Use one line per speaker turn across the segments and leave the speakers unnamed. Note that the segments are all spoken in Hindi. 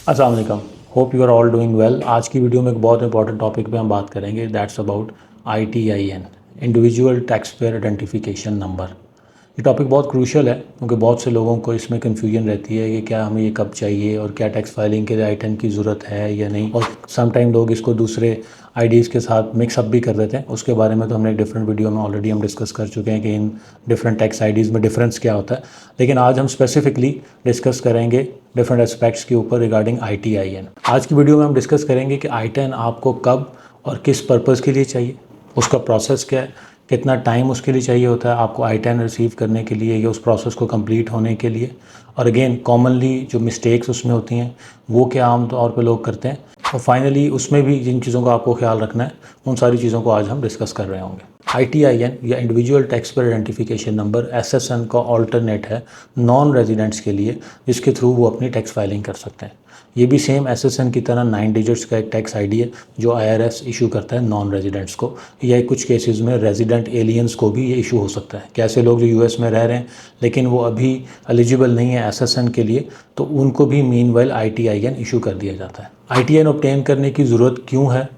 अस्सलाम वालेकुम। Hope you are all doing well. आज की वीडियो में एक बहुत इंपॉर्टेंट टॉपिक पे हम बात करेंगे, that's about ITIN, individual tax payer identification number. ये टॉपिक बहुत क्रूशियल है क्योंकि बहुत से लोगों को इसमें कन्फ्यूजन रहती है कि क्या हमें ये कब चाहिए और क्या टैक्स फाइलिंग के लिए ITIN की ज़रूरत है या नहीं, और समटाइम लोग इसको दूसरे आईडीज़ के साथ मिक्सअप भी कर देते हैं। उसके बारे में तो हमने एक डिफरेंट वीडियो में ऑलरेडी हम डिस्कस कर चुके हैं कि इन डिफरेंट टैक्स आईडीज़ में डिफरेंस क्या होता है। लेकिन आज हम स्पेसिफिकली डिस्कस करेंगे डिफरेंट एस्पेक्ट्स के ऊपर रिगार्डिंग ITIN। आज की वीडियो में हम डिस्कस करेंगे कि ITIN आपको कब और किस पर्पज़ के लिए चाहिए, उसका प्रोसेस क्या है, कितना टाइम उसके लिए चाहिए होता है आपको ITIN रिसीव करने के लिए या उस प्रोसेस को कंप्लीट होने के लिए, और अगेन कॉमनली जो मिस्टेक्स उसमें होती हैं वो क्या आम तौर पे लोग करते हैं, और फाइनली उसमें भी जिन चीज़ों का आपको ख्याल रखना है उन सारी चीज़ों को आज हम डिस्कस कर रहे होंगे। ITIN या individual tax payer identification number SSN का ऑल्टरनेट है नॉन रेजिडेंट्स के लिए, जिसके थ्रू वो अपनी टैक्स फाइलिंग कर सकते हैं। ये भी सेम SSN की तरह 9 डिजिट्स का एक टैक्स आईडी है जो IRS इशू करता है नॉन रेजिडेंट्स को, या कुछ केसेस में रेजिडेंट एलियंस को भी ये इशू हो सकता है। कैसे लोग जो US में रह रहे हैं लेकिन वो अभी एलिजिबल नहीं है SSN के लिए, तो उनको भी मीनवाइल ITIN इशू कर दिया जाता है। ITIN ऑब्टेन करने की ज़रूरत क्यों है?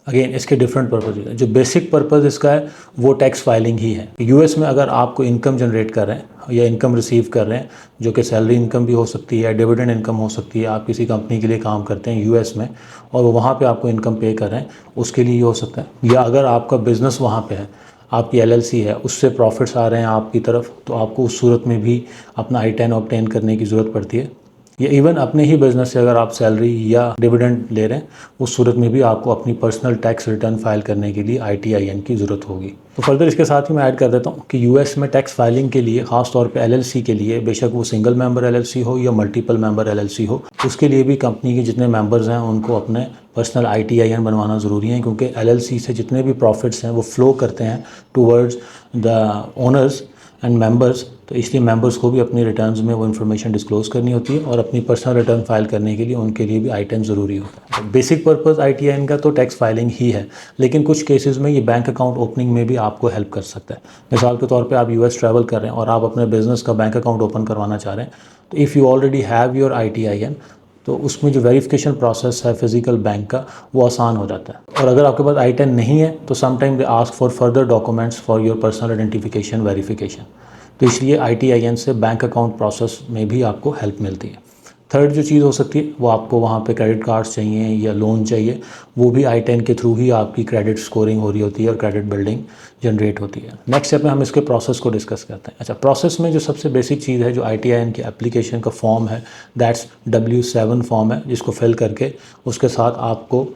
अगेन इसके डिफरेंट पर्पज़ हैं। जो बेसिक पर्पज़ इसका है वो टैक्स फाइलिंग ही है। US में अगर आपको इनकम जनरेट कर रहे हैं या इनकम रिसीव कर रहे हैं, जो कि सैलरी इनकम भी हो सकती है, डिविडेंड इनकम हो सकती है, आप किसी कंपनी के लिए काम करते हैं US में और वो वहाँ पे आपको इनकम पे कर रहे हैं, उसके लिए ये हो सकता है। या अगर आपका बिज़नेस वहाँ पे है, आपकी LLC है, उससे प्रॉफिट्स आ रहे हैं आपकी तरफ, तो आपको उस सूरत में भी अपना ITIN ऑब्टेन करने की ज़रूरत पड़ती है। या इवन अपने ही बिजनेस से अगर आप सैलरी या डिविडेंड ले रहे हैं, उस सूरत में भी आपको अपनी पर्सनल टैक्स रिटर्न फाइल करने के लिए ITIN की ज़रूरत होगी। तो फर्दर इसके साथ ही मैं ऐड कर देता हूँ कि US में टैक्स फाइलिंग के लिए ख़ास तौर पे LLC के लिए, बेशक वो सिंगल मेंबर LLC हो या मल्टीपल मेंबर LLC हो, उसके लिए भी कंपनी के जितने मेंबर्स हैं उनको अपने पर्सनल ITIN बनवाना ज़रूरी है, क्योंकि LLC से जितने भी प्रॉफिट्स हैं वो फ्लो करते हैं towards the owners and members. तो इसलिए मेंबर्स को भी अपनी रिटर्न्स में वो इन्फॉर्मेशन डिस्क्लोज करनी होती है और अपनी पर्सनल रिटर्न फाइल करने के लिए उनके लिए भी ITIN ज़रूरी होता है। बेसिक पर्पस ITIN का तो टैक्स फाइलिंग ही है, लेकिन कुछ केसेस में ये बैंक अकाउंट ओपनिंग में भी आपको हेल्प कर सकता है। मिसाल के तौर पे आप US ट्रैवल कर रहे हैं और आप अपने बिजनेस का बैंक अकाउंट ओपन करवाना चाह रहे हैं, तो if you already have your ITIN, तो उसमें जो वेरिफिकेशन प्रोसेस है फिजिकल बैंक का वो आसान हो जाता है। और अगर आपके पास ITIN नहीं है तो sometime they ask for further documents for your personal identification verification, तो इसलिए ITIN से बैंक अकाउंट प्रोसेस में भी आपको हेल्प मिलती है। थर्ड जो चीज़ हो सकती है वो आपको वहाँ पे क्रेडिट कार्ड्स चाहिए या लोन चाहिए, वो भी ITIN के थ्रू ही आपकी क्रेडिट स्कोरिंग हो रही होती है और क्रेडिट बिल्डिंग जनरेट होती है। नेक्स्ट स्टेप में हम इसके प्रोसेस को डिस्कस करते हैं। अच्छा, प्रोसेस में जो सबसे बेसिक चीज़ है जो ITIN की एप्लीकेशन का फॉर्म है, दैट्स W7 फॉर्म है, जिसको फिल करके उसके साथ आपको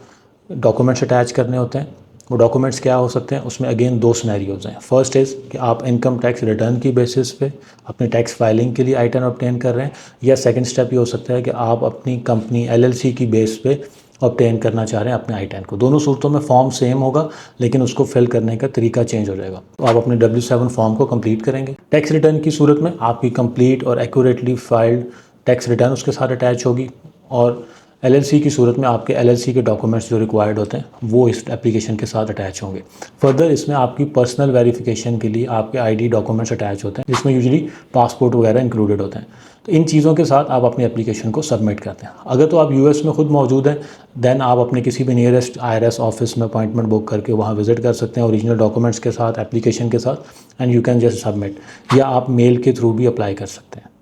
डॉक्यूमेंट्स अटैच करने होते हैं। वो डॉक्यूमेंट्स क्या हो सकते हैं, उसमें अगेन दो सिनेरियोज़ हैं। फर्स्ट इज़ कि आप इनकम टैक्स रिटर्न की बेसिस पे अपनी टैक्स फाइलिंग के लिए ITIN ऑब्टेन कर रहे हैं, या सेकंड स्टेप ये हो सकता है कि आप अपनी कंपनी LLC की बेस पे ऑब्टेन करना चाह रहे हैं अपने ITIN को। दोनों सूरतों में फॉर्म सेम होगा, लेकिन उसको फिल करने का तरीका चेंज हो जाएगा। तो आप अपने W7 फॉर्म को कंप्लीट करेंगे। टैक्स रिटर्न की सूरत में आपकी कंप्लीट और एक्यूरेटली फाइल्ड टैक्स रिटर्न उसके साथ अटैच होगी, और LLC की सूरत में आपके LLC के डॉक्यूमेंट्स जो रिक्वायर्ड होते हैं वो इस एप्लीकेशन के साथ अटैच होंगे। फर्दर इसमें आपकी पर्सनल वेरिफिकेशन के लिए आपके ID डॉक्यूमेंट्स अटैच होते हैं, जिसमें यूजुअली पासपोर्ट वगैरह इंक्लूडेड होते हैं। तो इन चीज़ों के साथ आप अपनी एप्लीकेशन को सबमिट करते हैं। अगर तो आप US में खुद मौजूद हैं, देन आप अपने किसी भी नियरेस्ट IRS ऑफिस में अपॉइंटमेंट बुक करके वहाँ विजिट कर सकते हैं ओरिजिनल डॉक्यूमेंट्स के साथ, एप्लीकेशन के साथ, and you can just submit, या आप मेल के थ्रू भी अप्लाई कर सकते हैं।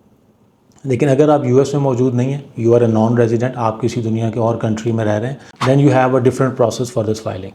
लेकिन अगर आप US में मौजूद नहीं है, you are a non resident, आप किसी दुनिया के और कंट्री में रह रहे हैं, then you have a different process for this filing.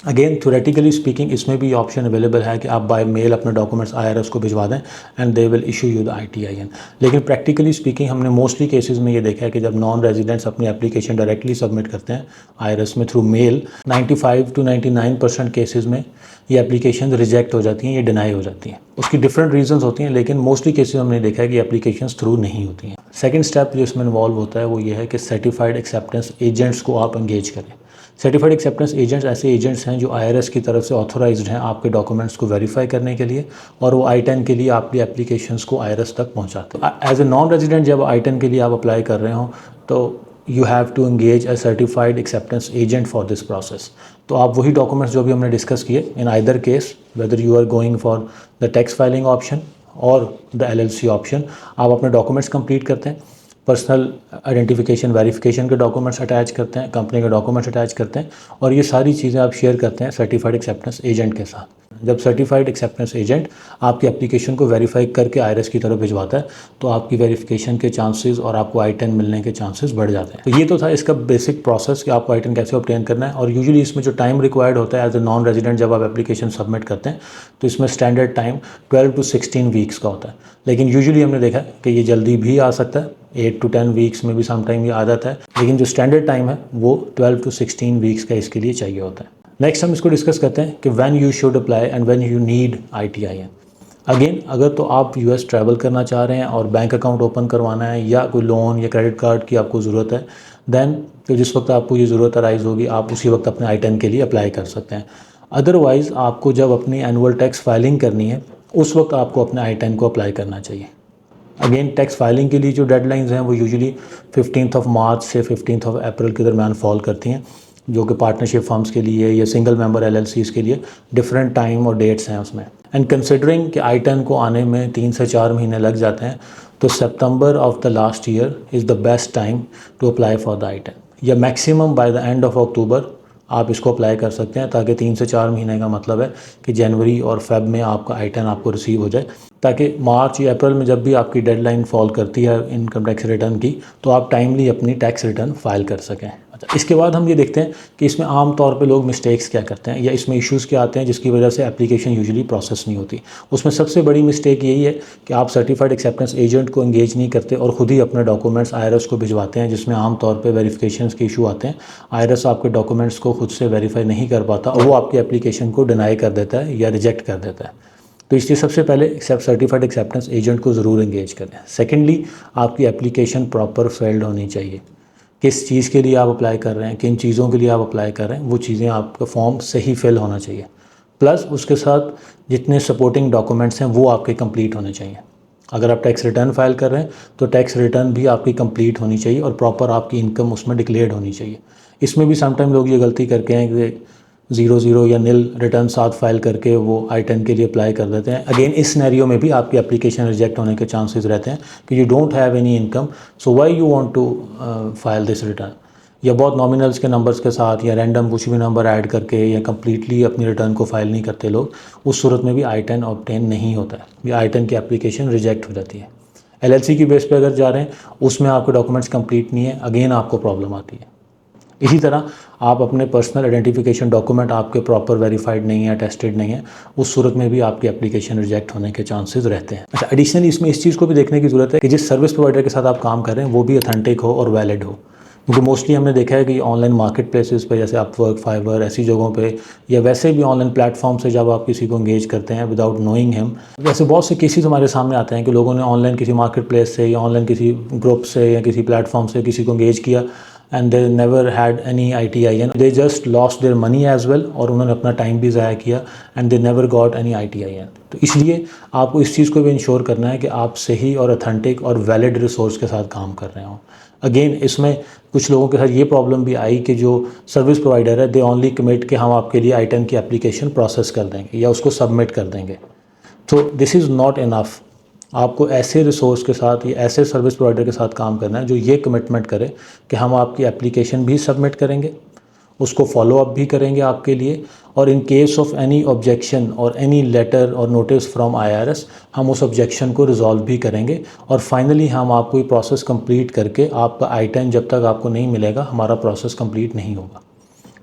Again theoretically speaking इसमें भी ऑप्शन अवेलेबल है कि आप बाय मेल अपने डॉक्यूमेंट्स IRS को भिजवा दें and they will issue you the ITIN। लेकिन प्रैक्टिकली स्पीकिंग हमने मोस्टली केसेस में ये देखा है कि जब नॉन रेजिडेंट्स अपनी एप्लीकेशन डायरेक्टली सबमिट करते हैं IRS में थ्रू मेल, 95 to 99% केसेस में ये एप्लीकेशन रिजेक्ट हो जाती हैं, ये डिनाई हो जाती हैं। उसकी डिफरेंट रीजंस होती हैं, लेकिन मोस्टली केसेस हमने देखा है कि एप्लीकेशंस थ्रू नहीं होती हैं। सेकंड स्टेप जो इसमें इन्वॉल्व होता है वो ये है कि सर्टिफाइड एक्सेप्टेंस एजेंट्स को आप एंगेज करें। सर्टिफाइड एक्सेप्टेंस एजेंट्स ऐसे एजेंट्स हैं जो IRS की तरफ से ऑथोराइज्ड हैं आपके डॉक्यूमेंट्स को वेरीफाई करने के लिए, और वो ITIN के लिए आपकी एप्लीकेशंस को IRS तक पहुंचाते हैं। एज ए नॉन रेजिडेंट जब ITIN के लिए आप अप्लाई कर रहे हो तो you have to engage a certified acceptance agent for this process. तो आप वही डॉक्यूमेंट्स जो भी हमने डिस्कस किए, in either case whether you are going for the tax filing option और द LLC ऑप्शन, आप अपने डॉक्यूमेंट्स कंप्लीट करते हैं। पर्सनल आइडेंटिफिकेशन वेरिफिकेशन के डॉक्यूमेंट्स अटैच करते हैं, कंपनी के डॉक्यूमेंट्स अटैच करते हैं, और ये सारी चीज़ें आप शेयर करते हैं सर्टिफाइड एक्सेप्टेंस एजेंट के साथ। जब सर्टिफाइड एक्सेप्टेंस एजेंट आपकी एप्लीकेशन को वेरीफाई करके आईआरएस की तरफ भिजवाता है तो आपकी वेरिफिकेशन के चांसेस और आपको I-10 मिलने के चांसेस बढ़ जाते हैं। तो ये तो था इसका बेसिक प्रोसेस कि आपको I-10 कैसे ऑब्टेन करना है। और यूजुअली इसमें जो टाइम रिक्वायर्ड होता है एज ए नॉन रेजिडेंट जब आप एप्लीकेशन सबमिट करते हैं तो इसमें स्टैंडर्ड टाइम 12 to 16 वीक्स का होता है, लेकिन यूजुअली हमने देखा है कि ये जल्दी भी आ सकता है, 8 to 10 वीक्स में भी समटाइम ये आ जाता है, लेकिन जो स्टैंडर्ड टाइम है वो 12 to 16 वीक्स का इसके लिए चाहिए होता है। नेक्स्ट हम इसको डिस्कस करते हैं कि when you should apply and when you need ITIN। Again, अगर तो आप US ट्रैवल करना चाह रहे हैं और बैंक अकाउंट ओपन करवाना है या कोई लोन या क्रेडिट कार्ड की आपको ज़रूरत है, देन तो जिस वक्त आपको ये ज़रूरत अराइज़ होगी आप उसी वक्त अपने I-10 के लिए अप्लाई कर सकते हैं। अदरवाइज़ आपको जब अपनी एनुअल टैक्स फाइलिंग करनी है उस वक्त आपको अपने I-10 को अप्लाई करना चाहिए। अगेन, टैक्स फाइलिंग के लिए जो डेडलाइंस हैं वो यूजुअली 15 मार्च से 15 अप्रैल के दरमियान फॉल करती हैं, जो कि पार्टनरशिप फर्म्स के लिए या सिंगल मेंबर LLCs के लिए डिफरेंट टाइम और डेट्स हैं उसमें। एंड कंसिडरिंग कि I-10 को आने में 3 से 4 महीने लग जाते हैं, तो September of the last year is the best time to apply for the I-10, या maximum by the end of October आप इसको अप्लाई कर सकते हैं, ताकि 3 से 4 महीने का मतलब है कि जनवरी और फेब में आपका I-10 आपको रिसीव हो जाए, ताकि मार्च या अप्रैल में जब भी आपकी डेडलाइन फॉल करती है इनकम टैक्स रिटर्न की तो आप टाइमली अपनी टैक्स रिटर्न फाइल कर सकें। अच्छा, इसके बाद हम ये देखते हैं कि इसमें आम तौर पे लोग मिस्टेक्स क्या करते हैं या इसमें इश्यूज़ क्या आते हैं जिसकी वजह से एप्लीकेशन यूजुअली प्रोसेस नहीं होती। उसमें सबसे बड़ी मिस्टेक यही है कि आप सर्टिफाइड एक्सेप्टेंस एजेंट को एंगेज नहीं करते और ख़ुद ही अपने डॉक्यूमेंट्स IRS को भिजवाते हैं, जिसमें आम तौर पर वेरिफिकेशन के इशू आते हैं। IRS आपके डॉक्यूमेंट्स को खुद से वेरीफाई नहीं कर पाता और वो आपकी एप्लीकेशन को डिनाई कर देता है या रिजेक्ट कर देता है। तो इसलिए सबसे पहले सर्टिफाइड एक्सेप्टेंस एजेंट को ज़रूर एंगेज करें। सेकेंडली, आपकी एप्लीकेशन प्रॉपर फिल्ड होनी चाहिए। किस चीज़ के लिए आप अप्लाई कर रहे हैं, किन चीज़ों के लिए आप अप्लाई कर रहे हैं, वो चीज़ें आपका फॉर्म सही फिल होना चाहिए। प्लस उसके साथ जितने सपोर्टिंग डॉक्यूमेंट्स हैं वो आपके कंप्लीट होने चाहिए। अगर आप टैक्स रिटर्न फाइल कर रहे हैं तो टैक्स रिटर्न भी आपकी कंप्लीट होनी चाहिए और प्रॉपर आपकी इनकम उसमें डिक्लेयर्ड होनी चाहिए। इसमें भी समटाइम लोग ये गलती करके हैं कि 00 या नील रिटर्न साथ फाइल करके वो I-10 के लिए अप्लाई कर देते हैं। अगेन, इस सिनेरियो में भी आपकी एप्लीकेशन रिजेक्ट होने के चांसेस रहते हैं कि you don't have any income, so why you want to file this return. या बहुत नॉमिनल्स के नंबर्स के साथ या रैंडम कुछ भी नंबर ऐड करके या कम्प्लीटली अपनी रिटर्न को फाइल नहीं करते लोग, उस सूरत में भी I-10 ऑब्टेन नहीं होता है, या I-10 की एप्लीकेशन रिजेक्ट हो जाती है। LLC की बेस पे अगर जा रहे हैं उसमें आपके डॉक्यूमेंट्स कंप्लीट नहीं है, अगेन आपको प्रॉब्लम आती है। इसी तरह आप अपने पर्सनल आइडेंटिफिकेशन डॉक्यूमेंट आपके प्रॉपर वेरीफाइड नहीं है, टेस्टेड नहीं है, उस सूरत में भी आपकी एप्लीकेशन रिजेक्ट होने के चांसेस रहते हैं। अच्छा, एडिशनली इसमें इस चीज़ को भी देखने की ज़रूरत है कि जिस सर्विस प्रोवाइडर के साथ आप काम कर रहे हैं वो भी ऑथेंटिक हो और वैलिड हो, क्योंकि मोस्टली हमने देखा है कि ऑनलाइन मार्केट प्लेसेस पे जैसे अपवर्क, फाइवर, ऐसी जगहों पे या वैसे भी ऑनलाइन प्लेटफॉर्म से जब आप किसी को एंगेज करते हैं विदाउट नोइंग हिम, वैसे बहुत से केसेस हमारे सामने आते हैं कि लोगों ने ऑनलाइन किसी मार्केट प्लेस से या ऑनलाइन किसी ग्रुप से या किसी प्लेटफॉर्म से किसी को एंगेज किया and they never had any ITIN, they just lost their money as well, और उन्होंने अपना टाइम भी ज़ाया किया and they never got any ITIN। तो इसलिए आपको इस चीज़ को भी इंश्योर करना है कि आप सही और ऑथेंटिक और वैलिड रिसोर्स के साथ काम कर रहे हों। अगेन, इसमें कुछ लोगों के साथ ये प्रॉब्लम भी आई कि जो सर्विस प्रोवाइडर है दे ओनली कमिट कि हम आपके लिए I-10 की एप्लीकेशन प्रोसेस कर देंगे या उसको सबमिट कर देंगे। तो दिस इज़ नॉट इनफ। आपको ऐसे रिसोर्स के साथ या ऐसे सर्विस प्रोवाइडर के साथ काम करना है जो ये कमिटमेंट करे कि हम आपकी एप्लीकेशन भी सबमिट करेंगे, उसको फॉलो अप भी करेंगे आपके लिए, और in case of any objection और एनी लेटर और नोटिस फ्रॉम IRS हम उस ऑब्जेक्शन को रिजॉल्व भी करेंगे, और फाइनली हम आपको ये प्रोसेस कंप्लीट करके आपका I-10 जब तक आपको नहीं मिलेगा हमारा प्रोसेस कंप्लीट नहीं होगा,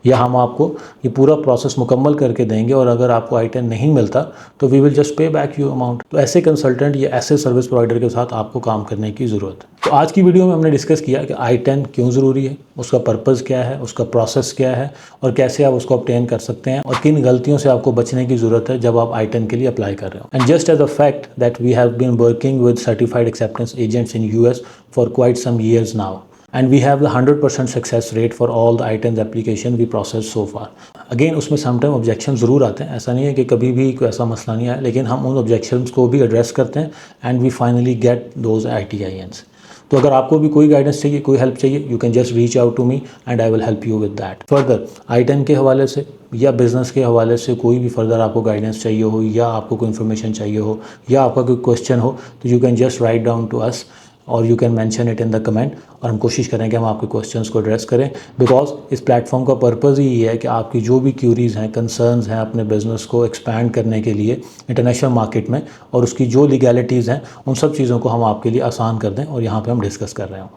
या हम आपको ये पूरा प्रोसेस मुकम्मल करके देंगे और अगर आपको I-10 नहीं मिलता तो we will just pay back you amount. तो ऐसे कंसल्टेंट या ऐसे सर्विस प्रोवाइडर के साथ आपको काम करने की ज़रूरत है। तो आज की वीडियो में हमने डिस्कस किया कि I-10 क्यों ज़रूरी है, उसका पर्पज़ क्या है, उसका प्रोसेस क्या है और कैसे आप उसको ऑब्टेन कर सकते हैं, और किन गलतियों से आपको बचने की ज़रूरत है जब आप I-10 के लिए अप्लाई कर रहे हो। And just as a fact that we have been working with certified acceptance agents in US for quite some years now, and we have the 100% success rate for all the I-10 application we processed so far। Again, उसमें समटाइम ऑब्जेक्शन ज़रूर आते हैं, ऐसा नहीं है कि कभी भी कोई ऐसा मसला नहीं आया, लेकिन हम उन ऑब्जेक्शंस को भी एड्रेस करते हैं and we finally get those ITINs। तो अगर आपको भी कोई गाइडेंस चाहिए, कोई हेल्प चाहिए, you can just reach out to me and I will help you with that. Further I-10 के हवाले से या बिज़नेस के हवाले से कोई भी फर्दर आपको गाइडेंस चाहिए हो, या आपको कोई इन्फॉर्मेशन चाहिए हो, या आपका कोई क्वेश्चन हो, तो you can just write down to us और you can mention it in the comment, और हम कोशिश करेंगे हम आपके क्वेश्चंस को एड्रेस करें, बिकॉज इस प्लेटफॉर्म का पर्पज़ ही ये है कि आपकी जो भी क्यूरीज़ हैं, कंसर्न्स हैं अपने बिजनेस को एक्सपैंड करने के लिए इंटरनेशनल मार्केट में, और उसकी जो लीगैलिटीज़ हैं उन सब चीज़ों को हम आपके लिए आसान कर दें और यहाँ पे हम डिस्कस कर रहे हों।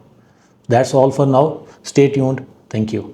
That's all for now, stay tuned, thank you.